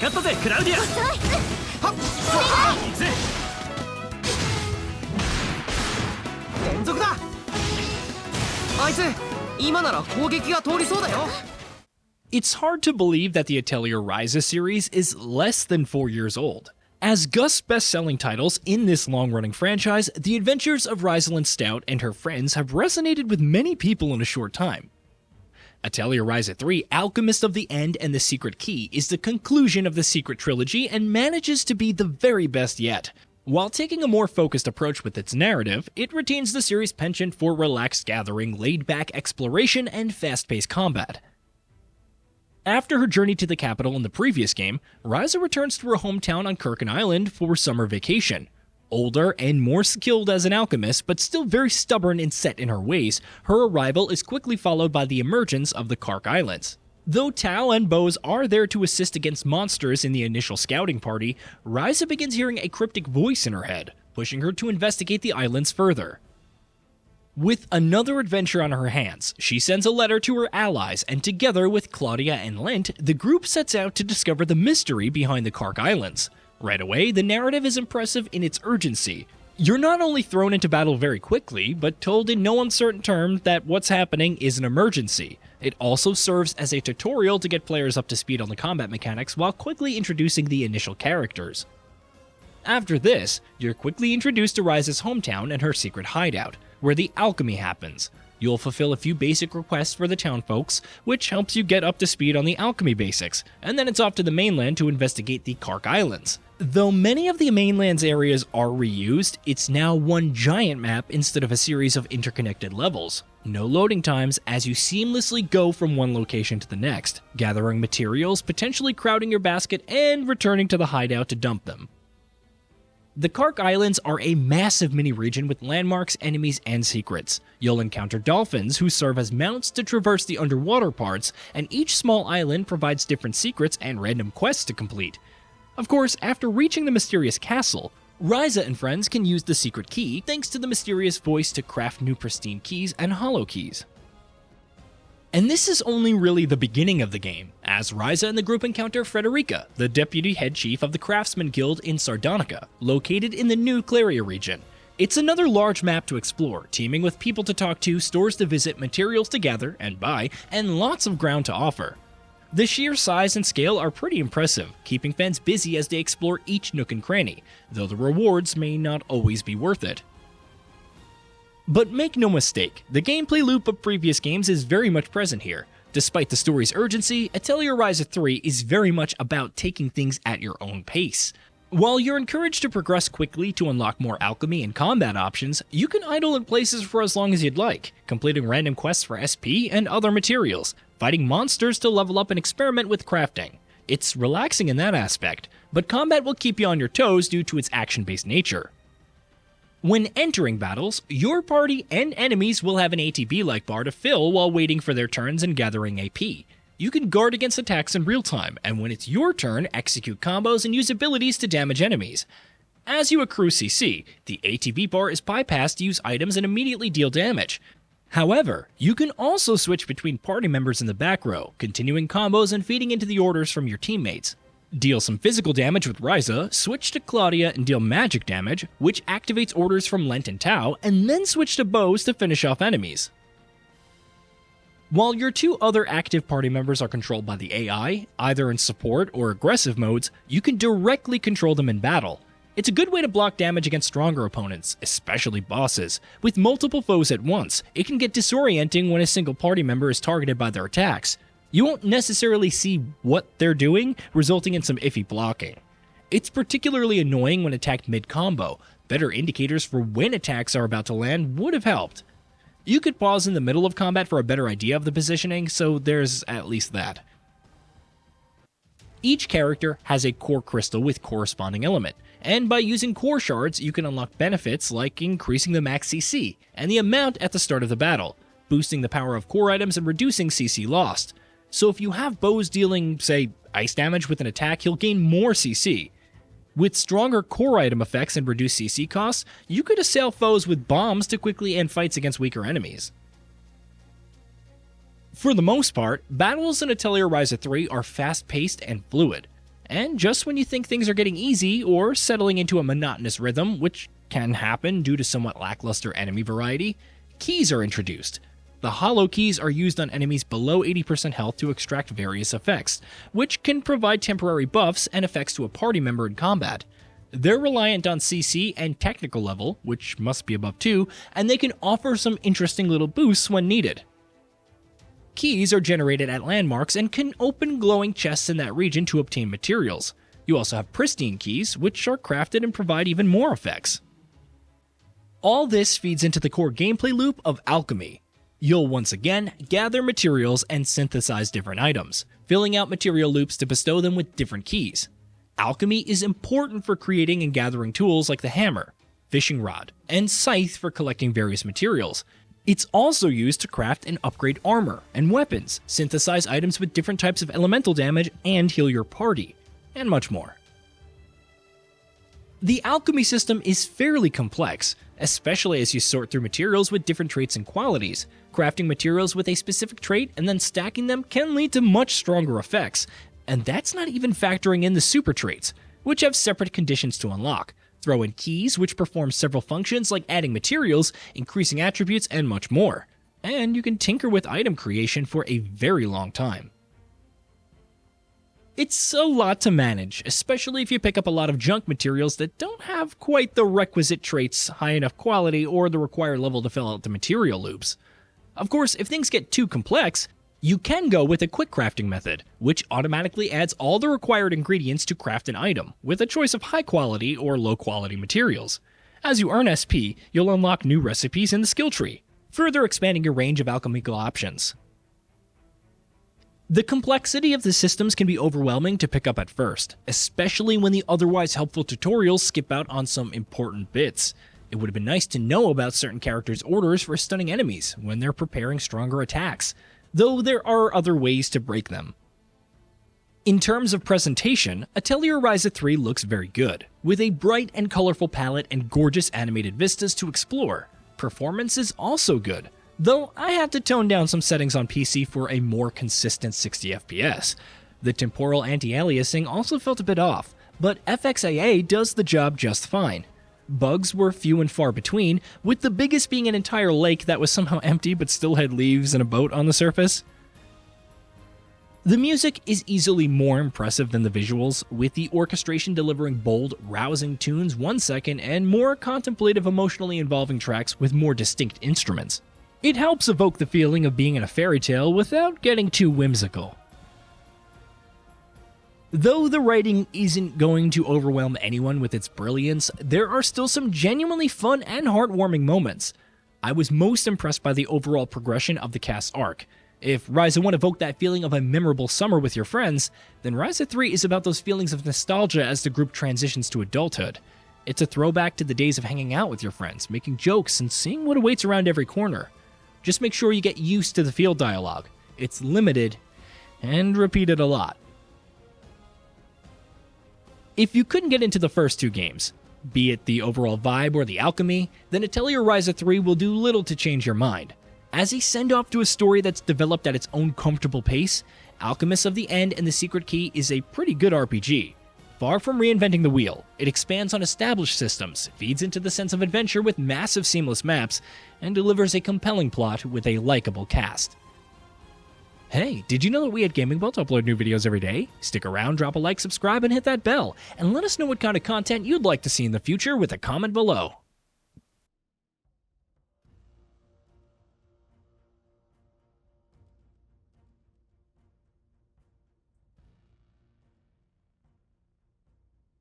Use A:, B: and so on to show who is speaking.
A: かったぜクラウディア。はっ行くぜ。連続だ。あいつ今なら攻撃が通りそうだよ。
B: It's hard to believe that the Atelier Ryza series is less than 4 years old. As Gust's best-selling titles in this long-running franchise, the adventures of Rosalind Stout and her friends have resonated with many people in a short time. Atelier Ryza 3, Alchemist of the End and the Secret Key is the conclusion of the Secret Trilogy and manages to be the very best yet. While taking a more focused approach with its narrative, it retains the series' penchant for relaxed gathering, laid-back exploration, and fast-paced combat. After her journey to the capital in the previous game, Ryza returns to her hometown on Kirkin Island for summer vacation. Older and more skilled as an alchemist, but still very stubborn and set in her ways, her arrival is quickly followed by the emergence of the Kark Islands. Though Tal and Bose are there to assist against monsters in the initial scouting party, Ryza begins hearing a cryptic voice in her head, pushing her to investigate the islands further. With another adventure on her hands, she sends a letter to her allies, and together with Claudia and Lent, the group sets out to discover the mystery behind the Kark Islands. Right away, the narrative is impressive in its urgency. You're not only thrown into battle very quickly, but told in no uncertain terms that what's happening is an emergency. It also serves as a tutorial to get players up to speed on the combat mechanics while quickly introducing the initial characters. After this, you're quickly introduced to Ryza's hometown and her secret hideout, where the alchemy happens. You'll fulfill a few basic requests for the town folks, which helps you get up to speed on the alchemy basics, and then it's off to the mainland to investigate the Kark Islands. Though many of the mainland's areas are reused, it's now one giant map instead of a series of interconnected levels. No loading times as you seamlessly go from one location to the next, gathering materials, potentially crowding your basket, and returning to the hideout to dump them. The Kark Islands are a massive mini-region with landmarks, enemies, and secrets. You'll encounter dolphins who serve as mounts to traverse the underwater parts, and each small island provides different secrets and random quests to complete. Of course, after reaching the mysterious castle, Ryza and friends can use the secret key thanks to the mysterious voice to craft new pristine keys and hollow keys. And this is only really the beginning of the game, as Ryza and the group encounter Frederica, the deputy head chief of the Craftsman Guild in Sardonica, located in the New Claria region. It's another large map to explore, teeming with people to talk to, stores to visit, materials to gather and buy, and lots of ground to offer. The sheer size and scale are pretty impressive, keeping fans busy as they explore each nook and cranny, though the rewards may not always be worth it. But make no mistake, the gameplay loop of previous games is very much present here. Despite the story's urgency, Atelier Ryza 3 is very much about taking things at your own pace. While you're encouraged to progress quickly to unlock more alchemy and combat options, you can idle in places for as long as you'd like, completing random quests for SP and other materials, fighting monsters to level up and experiment with crafting. It's relaxing in that aspect, but combat will keep you on your toes due to its action-based nature. When entering battles, your party and enemies will have an ATB-like bar to fill while waiting for their turns and gathering AP. You can guard against attacks in real time, and when it's your turn, execute combos and use abilities to damage enemies. As you accrue CC, the ATB bar is bypassed to use items and immediately deal damage. However, you can also switch between party members in the back row, continuing combos and feeding into the orders from your teammates. Deal some physical damage with Ryza, switch to Claudia and deal magic damage, which activates orders from Lent and Tau, and then switch to Bose to finish off enemies. While your two other active party members are controlled by the AI, either in support or aggressive modes, you can directly control them in battle. It's a good way to block damage against stronger opponents, especially bosses. With multiple foes at once, it can get disorienting when a single party member is targeted by their attacks. You won't necessarily see what they're doing, resulting in some iffy blocking. It's particularly annoying when attacked mid-combo. Better indicators for when attacks are about to land would have helped. You could pause in the middle of combat for a better idea of the positioning, so there's at least that. Each character has a core crystal with corresponding element, and by using core shards you can unlock benefits like increasing the max CC and the amount at the start of the battle, boosting the power of core items and reducing CC lost. So if you have Bose dealing, say, ice damage with an attack, he'll gain more CC. With stronger core item effects and reduced CC costs, you could assail foes with bombs to quickly end fights against weaker enemies. For the most part, battles in Atelier Ryza 3 are fast-paced and fluid. And just when you think things are getting easy or settling into a monotonous rhythm, which can happen due to somewhat lackluster enemy variety, keys are introduced. The hollow keys are used on enemies below 80% health to extract various effects, which can provide temporary buffs and effects to a party member in combat. They're reliant on CC and technical level, which must be above 2, and they can offer some interesting little boosts when needed. Keys are generated at landmarks and can open glowing chests in that region to obtain materials. You also have pristine keys, which are crafted and provide even more effects. All this feeds into the core gameplay loop of alchemy. You'll once again gather materials and synthesize different items, filling out material loops to bestow them with different keys. Alchemy is important for creating and gathering tools like the hammer, fishing rod, and scythe for collecting various materials. It's also used to craft and upgrade armor and weapons, synthesize items with different types of elemental damage, and heal your party, and much more. The alchemy system is fairly complex, especially as you sort through materials with different traits and qualities. Crafting materials with a specific trait and then stacking them can lead to much stronger effects, and that's not even factoring in the super traits, which have separate conditions to unlock. Throw in keys, which perform several functions like adding materials, increasing attributes, and much more. And you can tinker with item creation for a very long time. It's a lot to manage, especially if you pick up a lot of junk materials that don't have quite the requisite traits, high enough quality, or the required level to fill out the material loops. Of course, if things get too complex, you can go with a quick crafting method, which automatically adds all the required ingredients to craft an item, with a choice of high quality or low quality materials. As you earn SP, you'll unlock new recipes in the skill tree, further expanding your range of alchemical options. The complexity of the systems can be overwhelming to pick up at first, especially when the otherwise helpful tutorials skip out on some important bits. It would have been nice to know about certain characters' orders for stunning enemies when they're preparing stronger attacks, though there are other ways to break them. In terms of presentation, Atelier Ryza 3 looks very good, with a bright and colorful palette and gorgeous animated vistas to explore. Performance is also good, though I have to tone down some settings on PC for a more consistent 60 FPS. The temporal anti-aliasing also felt a bit off, but FXAA does the job just fine. Bugs were few and far between, with the biggest being an entire lake that was somehow empty but still had leaves and a boat on the surface. The music is easily more impressive than the visuals, with the orchestration delivering bold, rousing tunes 1 second and more contemplative, emotionally involving tracks with more distinct instruments. It helps evoke the feeling of being in a fairy tale without getting too whimsical. Though the writing isn't going to overwhelm anyone with its brilliance, there are still some genuinely fun and heartwarming moments. I was most impressed by the overall progression of the cast's arc. If Ryza 1 evoked that feeling of a memorable summer with your friends, then Ryza 3 is about those feelings of nostalgia as the group transitions to adulthood. It's a throwback to the days of hanging out with your friends, making jokes, and seeing what awaits around every corner. Just make sure you get used to the field dialogue. It's limited and repeated a lot. If you couldn't get into the first two games, be it the overall vibe or the alchemy, then Atelier Ryza 3 will do little to change your mind. As a send-off to a story that's developed at its own comfortable pace, Alchemist of the End and the Secret Key is a pretty good RPG. Far from reinventing the wheel, it expands on established systems, feeds into the sense of adventure with massive seamless maps, and delivers a compelling plot with a likable cast. Hey, did you know that we at Gaming Vault upload new videos every day? Stick around, drop a like, subscribe, and hit that bell, and let us know what kind of content you'd like to see in the future with a comment below.